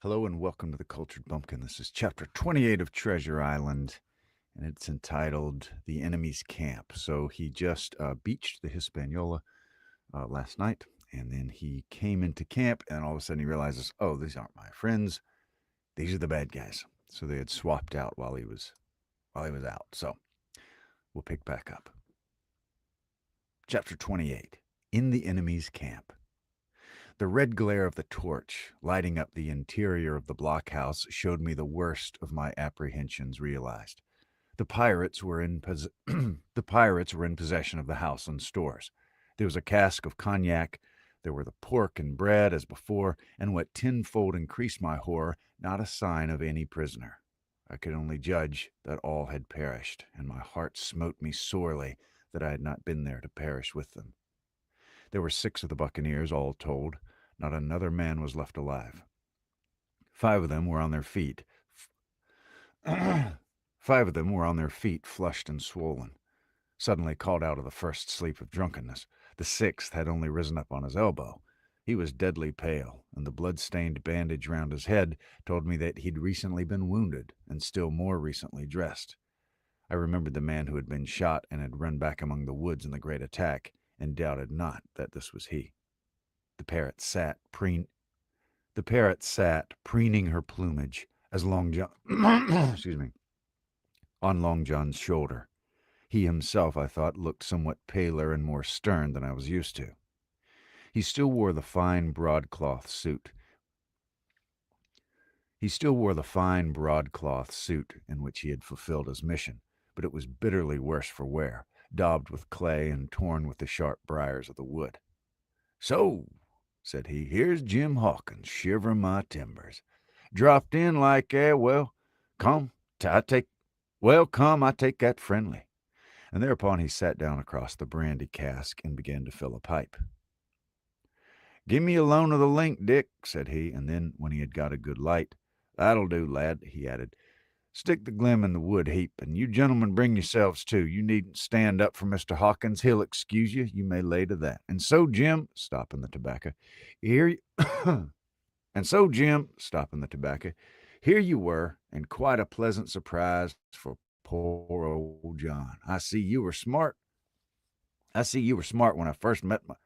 Hello and welcome to the Cultured Bumpkin. This is chapter 28 of Treasure Island, and it's entitled The Enemy's Camp. So he just beached the Hispaniola last night, and then he came into camp, and all of a sudden he realizes, oh, these aren't my friends. These are the bad guys. So they had swapped out while he was out. So we'll pick back up. Chapter 28 In the Enemy's Camp. The red glare of the torch, lighting up the interior of the blockhouse, showed me the worst of my apprehensions realized. The pirates were in possession of the house and stores. There was a cask of cognac, there were the pork and bread as before, and what tenfold increased my horror, not a sign of any prisoner. I could only judge that all had perished, and my heart smote me sorely that I had not been there to perish with them. There were 6 of the buccaneers, all told. Not another man was left alive. 5 of them were on their feet. 5 of them were on their feet, flushed and swollen, suddenly called out of the first sleep of drunkenness. The 6th had only risen up on his elbow. He was deadly pale, and the blood-stained bandage round his head told me that he'd recently been wounded, and still more recently dressed. I remembered the man who had been shot and had run back among the woods in the great attack, and doubted not that this was he. The parrot sat preening her plumage as Long John on Long John's shoulder. He himself, I thought, looked somewhat paler and more stern than I was used to. He still wore the fine broadcloth suit. In which he had fulfilled his mission, but it was bitterly worse for wear, daubed with clay and torn with the sharp briars of the wood. "So," said he, "here's Jim Hawkins, shivering my timbers. Dropped in like come, I take that friendly." And thereupon he sat down across the brandy cask and began to fill a pipe. "Give me a loan of the link, Dick," said he, and then, when he had got a good light, "That'll do, lad," he added. "Stick the glim in the wood heap, and you gentlemen bring yourselves too. You needn't stand up for Mr. Hawkins. He'll excuse you, you may lay to that. And so, Jim," stopping the tobacco, "here you were, and quite a pleasant surprise for poor old John. I see you were smart when I first met my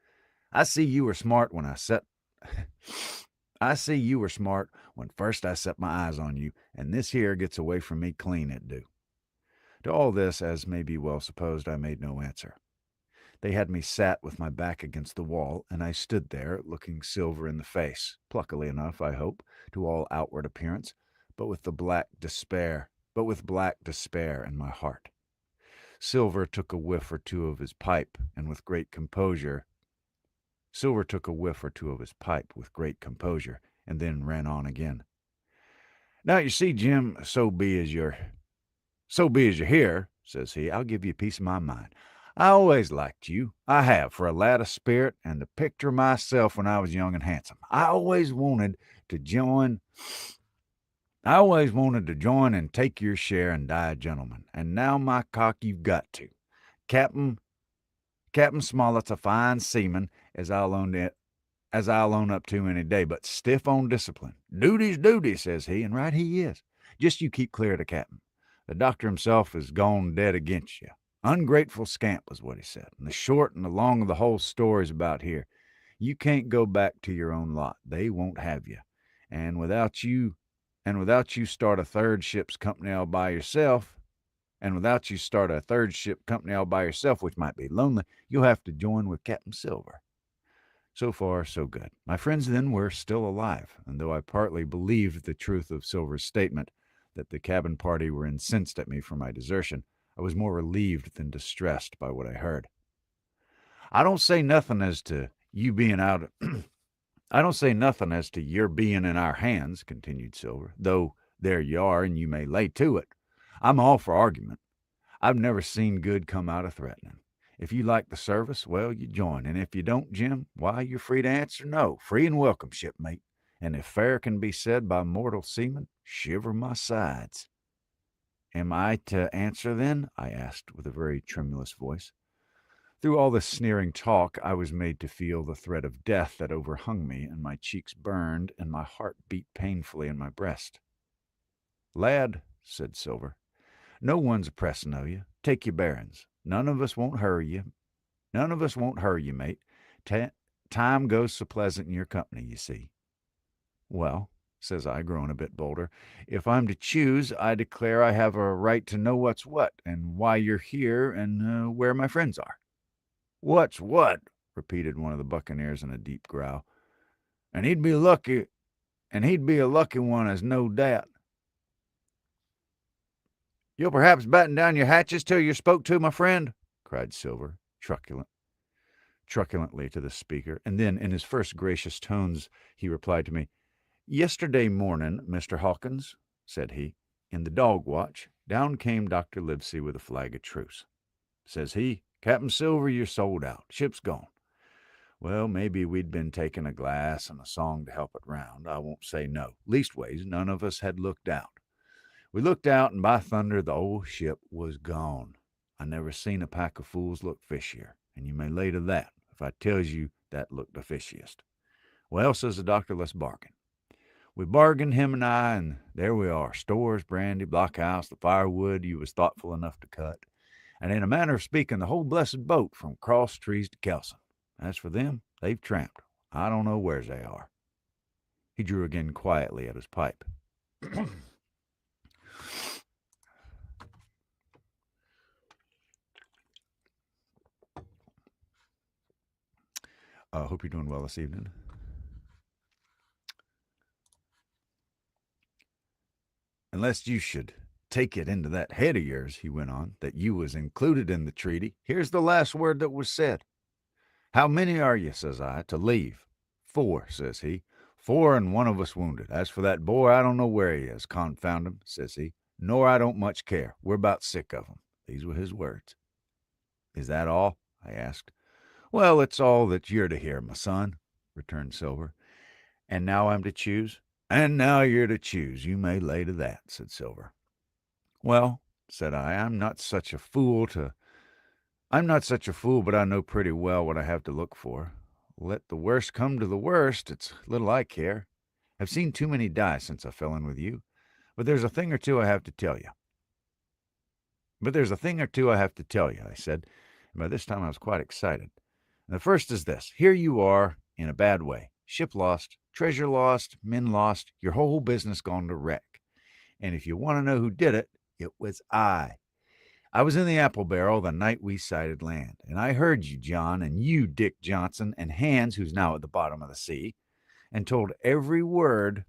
I see you were smart when I set I see you were smart when first I set my eyes on you, and this here gets away from me clean, it do." To all this, as may be well supposed, I made no answer. They had me sat with my back against the wall, and I stood there, looking Silver in the face, pluckily enough, I hope, to all outward appearance, but with black despair in my heart. Silver took a whiff or two of his pipe, with great composure, and then ran on again. "Now, you see, Jim, so be as you're here," says he, "I'll give you a piece of my mind. I always liked you. I have, for a lad of spirit, and to picture myself when I was young and handsome. I always wanted to join and take your share and die a gentleman. And now, my cock, you've got to. Captain Smollett's a fine seaman, as I'll own up to any day, but stiff on discipline. Duty's duty," says he, and right he is. "Just you keep clear of the captain. The doctor himself is gone dead against you. Ungrateful scamp," was what he said. "And the short and the long of the whole story's about here. You can't go back to your own lot. They won't have you. And without you start a third ship's company all by yourself, which might be lonely, you'll have to join with Captain Silver." So far, so good. My friends then were still alive, and though I partly believed the truth of Silver's statement that the cabin party were incensed at me for my desertion, I was more relieved than distressed by what I heard. "I don't say nothing as to you being out. I don't say nothing as to your being in our hands," continued Silver, "though there you are, and you may lay to it. I'm all for argument. I've never seen good come out of threatening. If you like the service, well, you join, and if you don't, Jim, why, you're free to answer no. Free and welcome, shipmate. And if fair can be said by mortal seaman, shiver my sides." "Am I to answer, then?" I asked with a very tremulous voice. Through all this sneering talk, I was made to feel the threat of death that overhung me, and my cheeks burned, and my heart beat painfully in my breast. "Lad," said Silver, "no one's a pressin' o' you. Take your bearin's. None of us won't hurry you. None of us won't hurry you, mate. Time goes so pleasant in your company, you see." "Well," says I, growing a bit bolder, "if I'm to choose, I declare I have a right to know what's what, and why you're here, and where my friends are." "What's what?" repeated one of the buccaneers in a deep growl. "And he'd be a lucky one, as no doubt." "You'll perhaps batten down your hatches till you're spoke to, my friend," cried Silver, truculently to the speaker, and then, in his first gracious tones, he replied to me. "Yesterday morning, Mr. Hawkins," said he, "in the dog watch, down came Dr. Livesey with a flag of truce. Says he, 'Captain Silver, you're sold out. Ship's gone.' Well, maybe we'd been taking a glass and a song to help it round. I won't say no. Leastways, none of us had looked out. We looked out, and by thunder, the old ship was gone. I never seen a pack of fools look fishier, and you may lay to that if I tells you that looked the fishiest. Well, says the doctor, let's bargain. We bargained, him and I, and there we are. Stores, brandy, blockhouse, the firewood you was thoughtful enough to cut, and in a manner of speaking, the whole blessed boat from Cross Trees to Kelson. As for them, they've tramped. I don't know where's they are." He drew again quietly at his pipe. Hope you're doing well this evening. "Unless you should take it into that head of yours," he went on, "that you was included in the treaty, here's the last word that was said. 'How many are you,' says I, 'to leave?' 4, says he. 4 and one of us wounded. As for that boy, I don't know where he is, confound him," says he, "nor I don't much care. We're about sick of him." These were his words. "Is that all?" I asked. "Well, it's all that you're to hear, my son," returned Silver. "And now I'm to choose?" "And now you're to choose. You may lay to that," said Silver. "Well," said I, I'm not such a fool, but I know pretty well what I have to look for. Let the worst come to the worst, it's little I care. I've seen too many die since I fell in with you. But there's a thing or two I have to tell you. I said, and by this time I was quite excited. And the first is this. Here you are in a bad way. Ship lost, treasure lost, men lost, your whole business gone to wreck. And if you want to know who did it, it was I. I was in the apple barrel the night we sighted land, and I heard you, John, and you, Dick Johnson, and Hans, who's now at the bottom of the sea, and told every word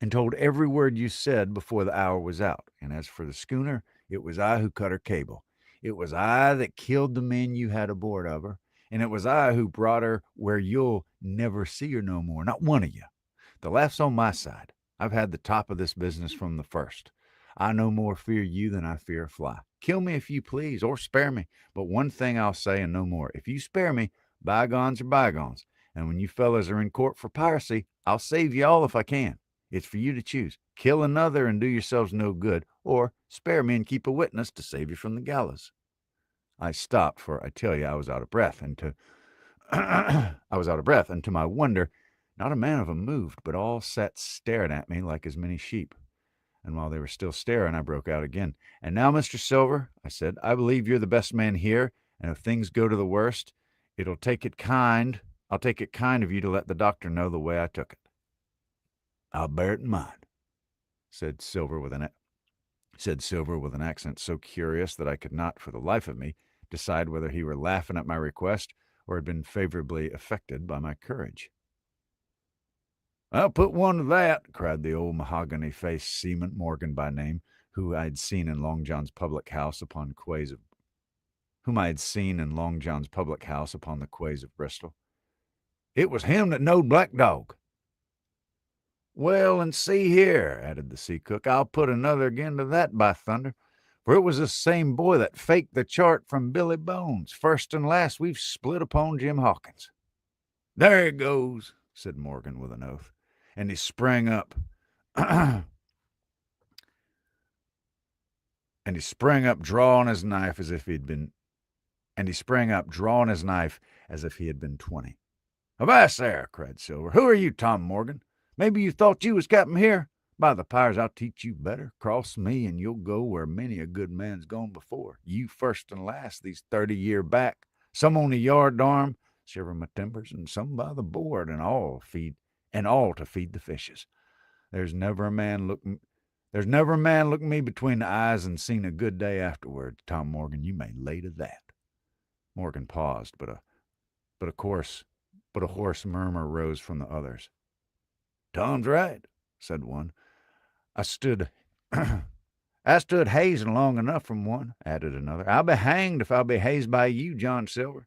you said before the hour was out. And as for the schooner, it was I who cut her cable. It was I that killed the men you had aboard of her, and it was I who brought her where you'll never see her no more, not one of you. The laugh's on my side. I've had the top of this business from the first. I no more fear you than I fear a fly. Kill me if you please, or spare me. But one thing I'll say and no more. If you spare me, bygones are bygones. And when you fellas are in court for piracy, I'll save you all if I can. It's for you to choose. Kill another and do yourselves no good, or spare me and keep a witness to save you from the gallows." I stopped, for I tell you I was out of breath, and to my wonder, not a man of 'em moved, but all sat staring at me like as many sheep. And while they were still staring, I broke out again. "And now, Mr. Silver," I said, "I believe you're the best man here, and if things go to the worst, I'll take it kind of you to let the doctor know the way I took it." "I'll bear it in mind," said Silver with an accent so curious that I could not, for the life of me, decide whether he were laughing at my request or had been favorably affected by my courage. "I'll put one to that," cried the old mahogany-faced seaman, Morgan by name, whom I had seen in Long John's public house upon the quays of Bristol. "It was him that knowed Black Dog." "Well, and see here," added the sea cook, "I'll put another again to that, by thunder, for it was this same boy that faked the chart from Billy Bones. First and last, we've split upon Jim Hawkins." "There he goes," said Morgan with an oath, and he sprang up, drawing his knife as if he'd been And he sprang up, drawing his knife as if he had been 20. "Avast there!" cried Silver. "Who are you, Tom Morgan? Maybe you thought you was captain here? By the powers, I'll teach you better. Cross me, and you'll go where many a good man's gone before. You first and last these 30 year back. Some on the yard arm, shivering my timbers, and some by the board, and all to feed the fishes. There's never a man looked me between the eyes and seen a good day afterwards. Tom Morgan, you may lay to that." Morgan paused, but a hoarse murmur rose from the others. "Tom's right," said one. I stood hazing long enough from one," added another. "I'll be hanged if I'll be hazed by you, John Silver."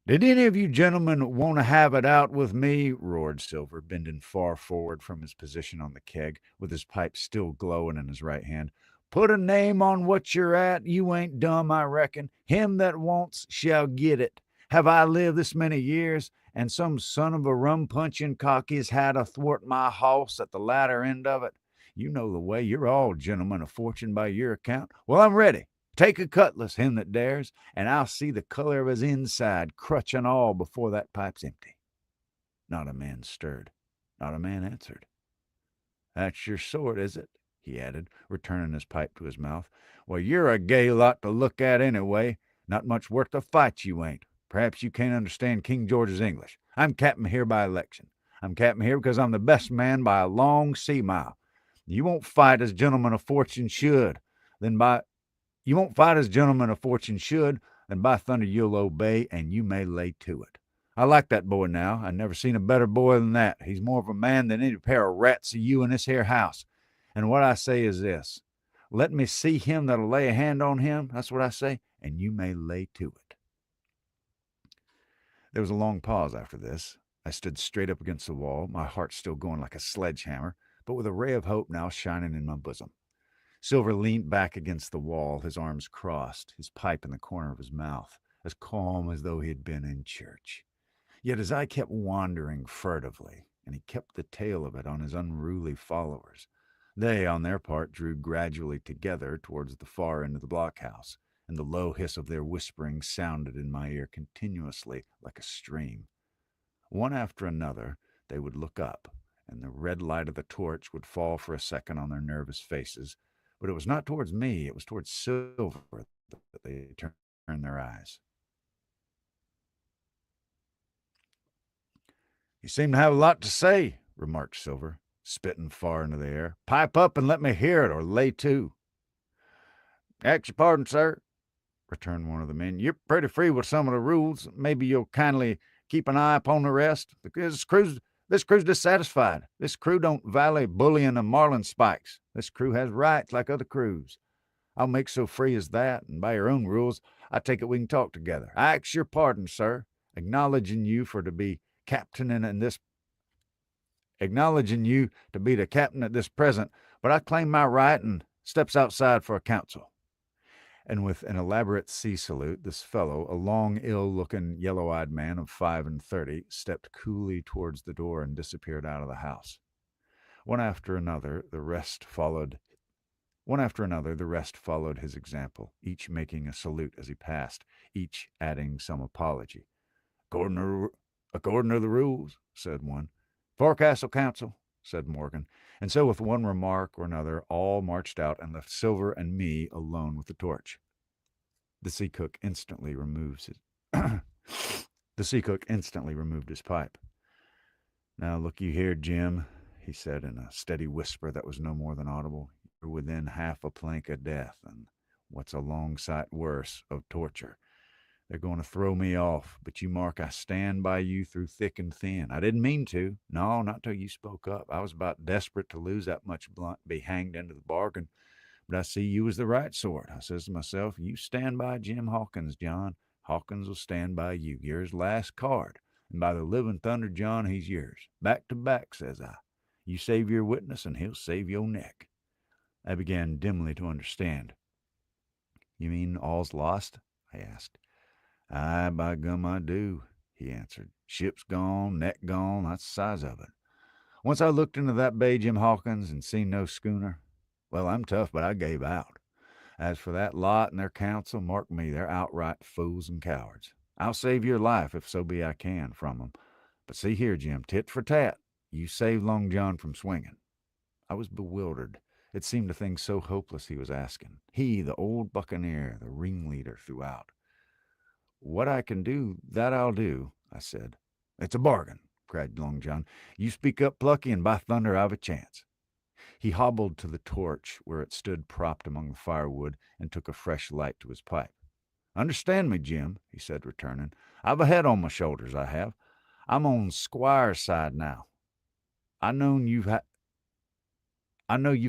"Did any of you gentlemen want to have it out with me?" roared Silver, bending far forward from his position on the keg, with his pipe still glowing in his right hand. "Put a name on what you're at. You ain't dumb, I reckon. Him that wants shall get it. Have I lived this many years, and some son of a rum-punching cockey's had athwart my hoss at the latter end of it? You know the way. You're all gentlemen of fortune by your account. Well, I'm ready. Take a cutlass, him that dares, and I'll see the color of his inside, crutch and all, before that pipe's empty." Not a man stirred. Not a man answered. "That's your sort, is it?" he added, returning his pipe to his mouth. "Well, you're a gay lot to look at anyway. Not much worth the fight, you ain't. Perhaps you can't understand King George's English. I'm captain here by election. I'm captain here because I'm the best man by a long sea mile. You won't fight as gentlemen of fortune should. Then by thunder you'll obey, and you may lay to it. I like that boy now. I never seen a better boy than that. He's more of a man than any pair of rats of you in this here house. And what I say is this: let me see him that'll lay a hand on him, that's what I say, and you may lay to it." There was a long pause after this. I stood straight up against the wall, my heart still going like a sledgehammer, but with a ray of hope now shining in my bosom. Silver leaned back against the wall, his arms crossed, his pipe in the corner of his mouth, as calm as though he had been in church. Yet his eye kept wandering furtively, and he kept the tail of it on his unruly followers. They, on their part, drew gradually together towards the far end of the blockhouse, and the low hiss of their whispering sounded in my ear continuously like a stream. One after another, they would look up, and the red light of the torch would fall for a second on their nervous faces, but it was not towards me, it was towards Silver that they turned their eyes. "You seem to have a lot to say," remarked Silver, spitting far into the air. "Pipe up and let me hear it, or lay to." "Ask your pardon, sir," returned one of the men. "You're pretty free with some of the rules. Maybe you'll kindly keep an eye upon the rest. This crew's dissatisfied. This crew don't value bullying and marlin spikes. This crew has rights like other crews. I'll make so free as that, and by your own rules, I take it we can talk together. I ask your pardon, sir, acknowledging you to be the captain at this present, but I claim my right and steps outside for a council." And with an elaborate sea salute, this fellow, a long, ill-looking, yellow-eyed man of 35, stepped coolly towards the door and disappeared out of the house. One after another, the rest followed his example, each making a salute as he passed, each adding some apology. According to the rules," said one. "Forecastle council," said Morgan. And so, with one remark or another, all marched out and left Silver and me alone with the torch. The sea cook instantly removed his pipe. "Now look you here, Jim," he said in a steady whisper that was no more than audible. "You're within half a plank of death, and what's a long sight worse, of torture. They're going to throw me off, but you mark I stand by you through thick and thin. I didn't mean to. No, not till you spoke up. I was about desperate to lose that much blunt, be hanged into the bargain. But I see you was the right sort. I says to myself, you stand by Jim Hawkins, John. Hawkins will stand by you. You're his last card. And by the living thunder, John, he's yours. Back to back, says I. You save your witness, and he'll save your neck." I began dimly to understand. "You mean all's lost?" I asked. "Aye, by gum, I do," he answered. "Ship's gone, neck gone, that's the size of it. Once I looked into that bay, Jim Hawkins, and seen no schooner. Well, I'm tough, but I gave out. As for that lot and their counsel, mark me, they're outright fools and cowards. I'll save your life, if so be I can, from 'em. But see here, Jim, tit for tat, you saved Long John from swinging. I was bewildered. It seemed a thing so hopeless he was asking. He, the old buccaneer, the ringleader throughout. What I can do, that I'll do, I said. It's a bargain, cried Long John. You speak up, Plucky, and by thunder I've a chance. He hobbled to the torch where it stood propped among the firewood and took a fresh light to his pipe. Understand me, Jim, he said, returning. I've a head on my shoulders, I have. I'm on Squire's side now. I know you've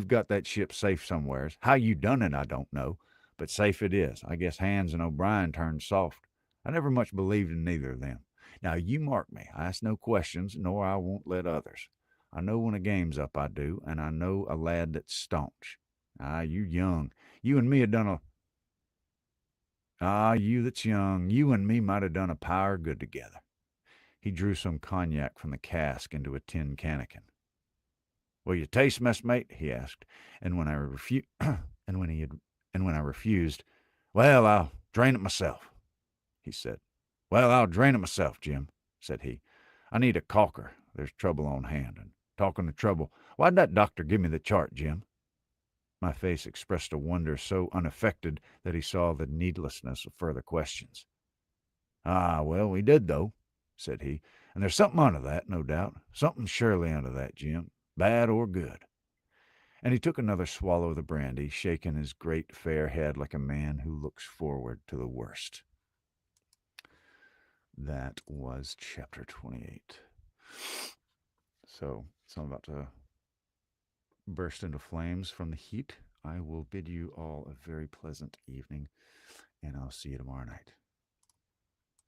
got that ship safe somewheres. How you done it, I don't know, but safe it is. I guess Hans and O'Brien turned soft. I never much believed in neither of them. Now you mark me. I ask no questions, nor I won't let others. I know when a game's up, I do, and I know a lad that's staunch. You young. You and me have done a you that's young. You and me might have done a power good together. He drew some cognac from the cask into a tin cannikin. Will you taste, messmate? He asked, and when I refused, and when I refused, well, I'll drain it myself. He said. Well, I'll drain it myself, Jim, said he. I need a caulker. There's trouble on hand. And talking of trouble, why'd that doctor give me the chart, Jim? My face expressed a wonder so unaffected that he saw the needlessness of further questions. Well, we did, though, said he. And there's something under that, no doubt. Something surely under that, Jim, bad or good. And he took another swallow of the brandy, shaking his great fair head like a man who looks forward to the worst. That was chapter 28. So I'm about to burst into flames from the heat. I will bid you all a very pleasant evening, and I'll see you tomorrow night.